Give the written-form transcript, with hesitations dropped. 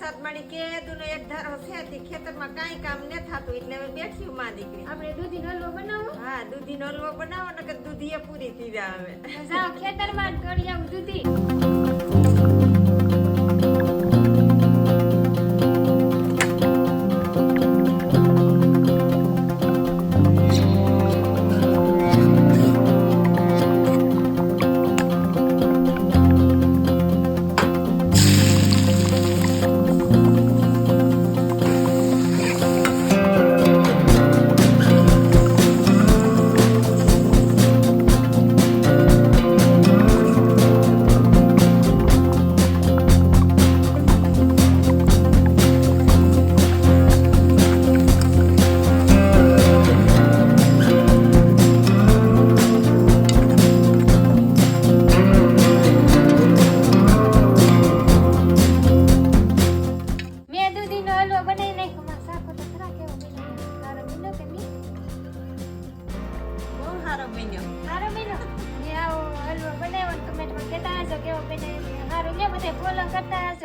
વરસાદ મળી કે દુનો એક ધારો છે તે ખેતરમાં કાંઈ કામ ન થાતું એટલે હવે બેઠી માં દીકરી. આપણે દૂધીનો હલવો બનાવો. હા, દૂધીનો હલવો બનાવો ને કે દૂધીએ પૂરી થઈ જાય હવે. જાઓ ખેતરમાં જ કરી આવું દૂધી. હારો બન્યો. હારો બન્યો. ને આવો હલવો બનાવ્યો ને કમેન્ટમાં કહેતા હશો કેવો બને. હારું લે બધે ફોલો કરતા હશો.